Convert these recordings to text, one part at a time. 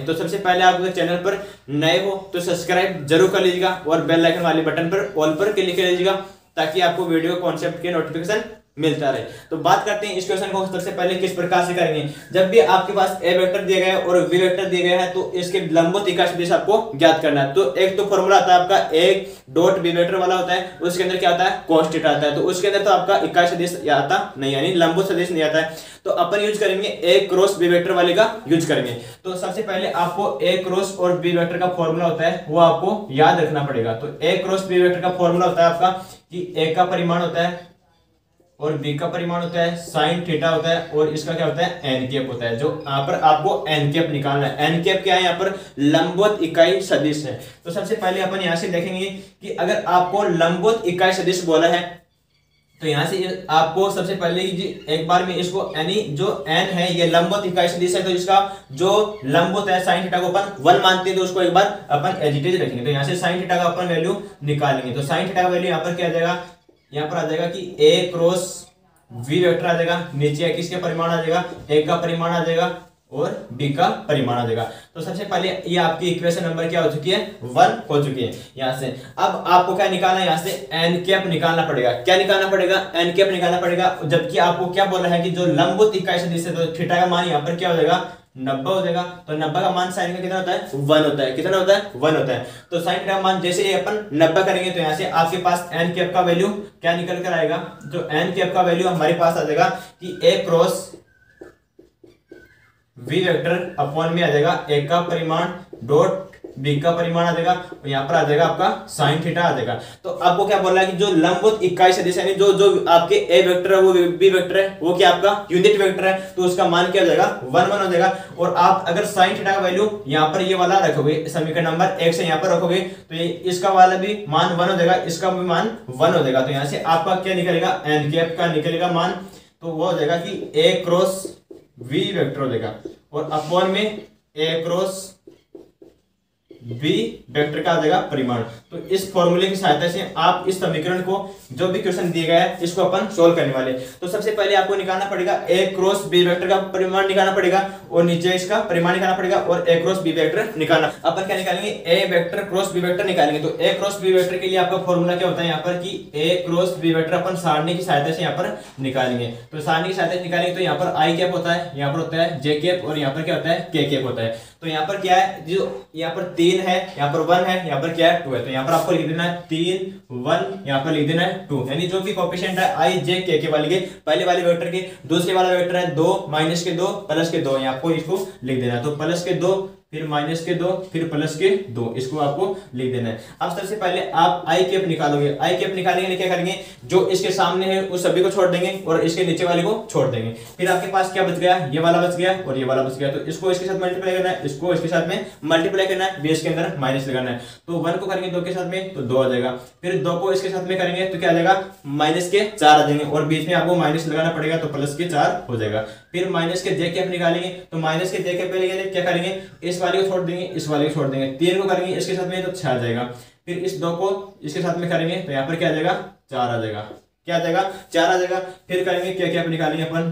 तो सबसे पहले आप अगर चैनल पर नए हो तो सब्सक्राइब जरूर कर लीजिएगा और बेल आइकन वाले बटन पर ऑल पर क्लिक कर लीजिएगा ताकि आपको वीडियो कॉन्सेप्ट के नोटिफिकेशन मिलता रहे। तो बात करते हैं इस क्वेश्चन को सबसे पहले किस प्रकार से करेंगे। जब भी आपके पास ए वेक्टर दिया गया है और बी वेक्टर दिया गया है तो इसके लंबवत इकाई सदिश आपको ज्ञात करना है। तो एक तो फॉर्मूला आता है आपका एक डॉट बी वेक्टर वाला होता है, उसके अंदर क्या आता है cos थीटा आता है। तो उसके अंदर तो आपका इकाई सदिश आता नहीं, यानी लंबवत सदिश नहीं आता है। तो अपन यूज करेंगे ए क्रॉस बी वेक्टर वाले का यूज करेंगे। तो सबसे पहले आपको ए क्रॉस और बी वेक्टर का फॉर्मूला होता है वो आपको याद रखना पड़ेगा। तो ए क्रॉस बी वेक्टर का फॉर्मूला होता है आपका कि ए का परिमाण होता है और बी का परिमाण होता है साइन थीटा होता है और इसका क्या होता है एन कैप होता है। जो यहाँ पर आपको एन कैप निकालना है। एन कैप क्या है, यहाँ पर लंबवत इकाई सदिश है। तो सबसे पहले अपन यहाँ से देखेंगे कि अगर आपको लंबवत इकाई सदिश बोला है तो यहाँ से आपको सबसे पहले एक बार में इसको यानी जो n है ये लंबवत इकाई सदिश है, तो इसका जो लंबवत है साइन थीटा को अपन 1 मानते हैं तो उसको एक बार अपन एज इट इज रखेंगे। तो यहाँ से साइन थीटा का अपन वैल्यू निकालेंगे। तो साइन थीटा का वैल्यू यहाँ पर क्या आ जाएगा, यहाँ पर आ जाएगा कि ए क्रॉस वी वेक्टर आ जाएगा, नीचे किसके परिमाण आ जाएगा ए का परिमाण आ जाएगा और बी का परिमाण आ जाएगा। तो सबसे पहले ये आपकी इक्वेशन नंबर क्या हो चुकी है 1 हो चुकी है। यहाँ से अब आपको क्या निकालना है, यहाँ से एन कैप निकालना पड़ेगा। क्या निकालना पड़ेगा, एन कैप निकालना पड़ेगा। जबकि आपको क्या बोला है कि जो लंबवत इकाई सदिश है तो थीटा का मान यहाँ पर क्या हो जाएगा 90 हो जाएगा। तो 90 का मान साइन का कितना होता है 1 होता है। कितना होता है 1 होता है। तो साइन थीटा का मान जैसे ही अपन 90 करेंगे तो यहाँ से आपके पास एन कैप का वैल्यू क्या निकल कर आएगा, जो एन कैप का वैल्यू हमारे पास आ जाएगा कि ए क्रॉस वी वेक्टर अपॉन में आ जाएगा ए का परिमाण डॉट बी का परिमाण आ जाएगा और यहाँ पर आ जाएगा आपका साइन थीटा आ जाएगा। तो आपको क्या बोल रहा है कि जो लंबवत इकाई सदिश यानी जो आपके ए वेक्टर है वो बी वेक्टर है वो क्या आपका यूनिट वेक्टर है, तो उसका मान क्या हो जाएगा 1 1 हो जाएगा। और आप अगर साइन थीटा का वैल्यू यहाँ पर ये वाला रखोगे समीकरण नंबर 1 से यहाँ पर रखोगे तो ये इसका वाला भी मान 1 हो जाएगा, इसका भी मान 1 हो जाएगा। तो यहाँ से आपका क्या निकलेगा एन कैप का निकलेगा मान, तो वो हो जाएगा कि ए क्रॉस वी वेक्टर हो जाएगा और अपॉन में ए क्रॉस बी वेक्टर का आ जाएगा परिमाण। तो इस फॉर्मूले की सहायता से आप इस समीकरण को जो भी क्वेश्चन दिए गया है इसको अपन सोल्व करने वाले। तो सबसे पहले आपको निकालना पड़ेगा ए क्रॉस बी वेक्टर का परिमाण निकालना पड़ेगा और नीचे इसका परिमाण निकालना पड़ेगा और ए क्रॉस बी वेक्टर निकालना। अपन क्या निकालेंगे ए वेक्टर क्रॉस बी वेक्टर निकालेंगे। तो ए क्रॉस बी वेक्टर के लिए आपका फॉर्मूला क्या होता है यहाँ पर कि ए क्रॉस बी वेक्टर अपन सारणी की सहायता से यहाँ पर निकालेंगे। तो सारणी की सहायता से निकालेंगे तो यहाँ पर आई कैप होता है, यहाँ पर होता है जे कैप और यहाँ पर क्या होता है के कैप होता है। तो यहाँ पर क्या है, जो यहाँ पर 3 है, यहाँ पर 1 है, यहाँ पर क्या है 2 है। तो यहाँ पर आपको लिख देना है 3 1, यहाँ पर लिख देना है 2, यानी जो भी कोएफिशिएंट है आई जे के वाले के पहले वाले वेक्टर के दूसरे वाला वेक्टर है 2 माइनस के 2 प्लस के 2, यहाँ आपको इसको लिख देना है। तो प्लस के 2 फिर माइनस के 2 फिर प्लस के 2, इसको आपको लिख देना है। अब सबसे पहले आप आई कैप निकालोगे। आई कैप निकालने के लिए क्या करेंगे, जो इसके सामने है उस सभी को छोड़ देंगे और इसके नीचे वाले को छोड़ देंगे। फिर आपके पास क्या बच गया, ये वाला बच गया और ये वाला बच गया। तो इसको इसके साथ मल्टीप्लाई करना है, इसको इसके साथ में मल्टीप्लाई करना है, बेस के अंदर माइनस लगाना है। तो 1 को करेंगे 2 के साथ में तो 2 आ जाएगा। फिर 2 को इसके साथ में करेंगे तो क्या आ जाएगा माइनस के 4 आ जाएंगे और बीच में आपको माइनस लगाना पड़ेगा तो प्लस के 4 हो जाएगा। फिर माइनस के जे कैप निकालेंगे तो माइनस के जे कैप के लिए क्या करेंगे, इस वाले को छोड़ देंगे, इस वाले को छोड़ देंगे। 3 को करेंगे इसके साथ में तो 6 आ जाएगा। फिर इस 2 को इसके साथ में करेंगे तो यहाँ पर क्या आ जाएगा 4 आ जाएगा। क्या आ जाएगा 4 आ जाएगा। फिर करेंगे क्या कैप निकालेंगे अपन,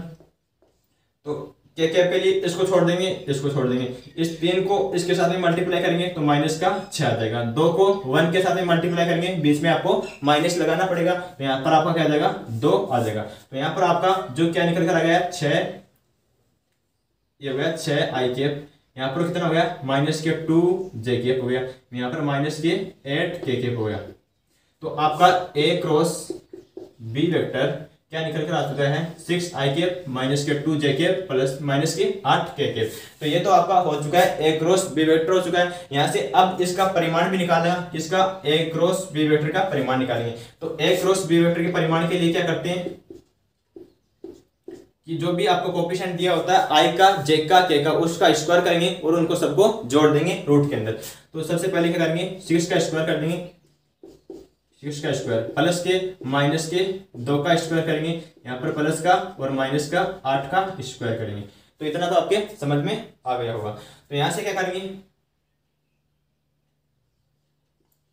तो क्या कैप के लिए इसको छोड़ देंगे, इसको छोड़ देंगे। इस 3 को इसके साथ में मल्टीप्लाई करेंगे तो माइनस का 6 आ जाएगा। 2 को 1 के साथ में मल्टीप्लाई करेंगे, बीच में आपको माइनस लगाना पड़ेगा तो यहाँ पर आपका क्या आ जाएगा 2 आ जाएगा। तो यहाँ पर आपका जो क्या निकल कर आ गया 6, ये हो गया 6 आई कैप। यहाँ पर कितना हो गया माइनस के 2 जे कैप हो गया, यहाँ पर माइनस के 8 के कैप हो गया। तो आपका ए क्रॉस बी वेक्टर क्या निकल कर आ चुका है 6 आई कैप माइनस के 2 जे कैप प्लस माइनस के 8 के कैप। तो ये तो आपका हो चुका है ए क्रॉस बी वेक्टर हो चुका है। यहाँ से अब इसका परिमाण भी निकालना, इसका ए क्रॉस बी वेक्टर का परिमाण निकालेंगे। तो ए क्रॉस बी वेक्टर के परिमाण के लिए क्या करते हैं कि जो भी आपको कोएफिशिएंट दिया होता है आई का जे का के का उसका स्क्वायर करेंगे और उनको सबको जोड़ देंगे रूट के अंदर। तो सबसे पहले क्या करेंगे 6 का स्क्वायर कर देंगे, 6 का स्क्वायर प्लस के माइनस के 2 का स्क्वायर करेंगे, यहाँ पर प्लस का और माइनस का 8 का स्क्वायर करेंगे। तो इतना तो आपके समझ में आ गया होगा। तो यहां से क्या करेंगे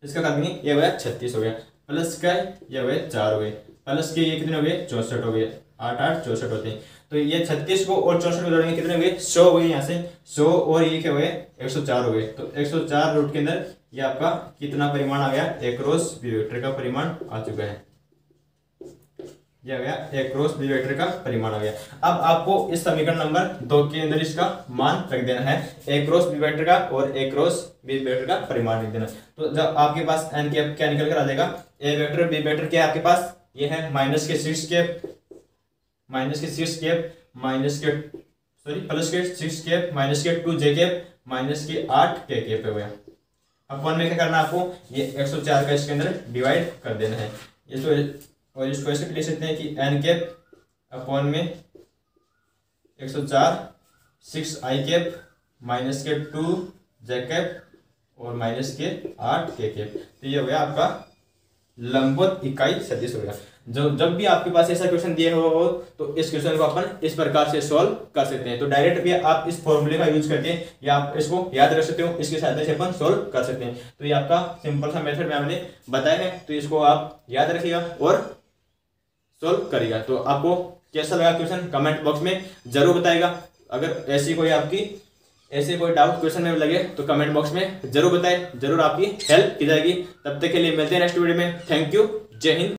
इसका कर देंगे, ये हो गया 36 हो गया, प्लस का ये हो गए 4 हो गए, प्लस के ये कितने हो गए 64 हो गए, 8 8 64 होते हैं। तो ये 36 को और 64 को जोड़ेंगे कितने हो गए 100 हो गए यहाँ से 100 और ये क्या हो गए 104 हो गए। तो 104 रूट के अंदर ये आपका कितना परिमाण आ गया ए क्रॉस बी वेक्टर का परिमाण आ चुका है। ये आ गया ए क्रॉस बी वेक्टर का परिमाण आ गया। अब आपको इस समीकरण नंबर 2 के अंदर इसका मान रख देना है ए क्रॉस बी वेक्टर का और ए क्रॉस बी वेक्टर का परिमाण लिख देना। तो जब आपके पास एन कैप क्या निकल कर आ जाएगा ए वेक्टर बी वेक्टर क्या है आपके पास ये है माइनस के 6 कैप माइनस के 6 कैप माइनस के सॉरी प्लस के 6 कैप माइनस के 2 जे कैप माइनस के 8 के कैप है भैया। अब वन में क्या करना है आपको ये 104 का इसके अंदर डिवाइड कर देना है इसको और इसको ऐसे लिख सकते हैं कि एन कैप अपॉन में 104 6 आई कैप माइनस के 2 जे कैप और माइनस के 8 के कैप। तो ये हो गया आपका लंबवत इकाई सदिश हो गया। जब भी आपके पास ऐसा क्वेश्चन दिए हो तो इस क्वेश्चन को अपन इस प्रकार से सॉल्व कर सकते हैं। तो डायरेक्ट भी आप इस फॉर्मूले का यूज करके या आप इसको याद रख सकते हो, इसके सहायता से अपन सॉल्व कर सकते हैं। तो ये आपका सिंपल सा मेथड मैंने बताया है, तो इसको आप याद रखिएगा और सॉल्व करिएगा। तो आपको कैसा लगा क्वेश्चन कमेंट बॉक्स में जरूर बताइएगा। अगर ऐसे कोई डाउट क्वेश्चन में लगे तो कमेंट बॉक्स में जरूर बताएं, जरूर आपकी हेल्प की जाएगी। तब तक के लिए मिलते हैं नेक्स्ट वीडियो में। थैंक यू, जय हिंद।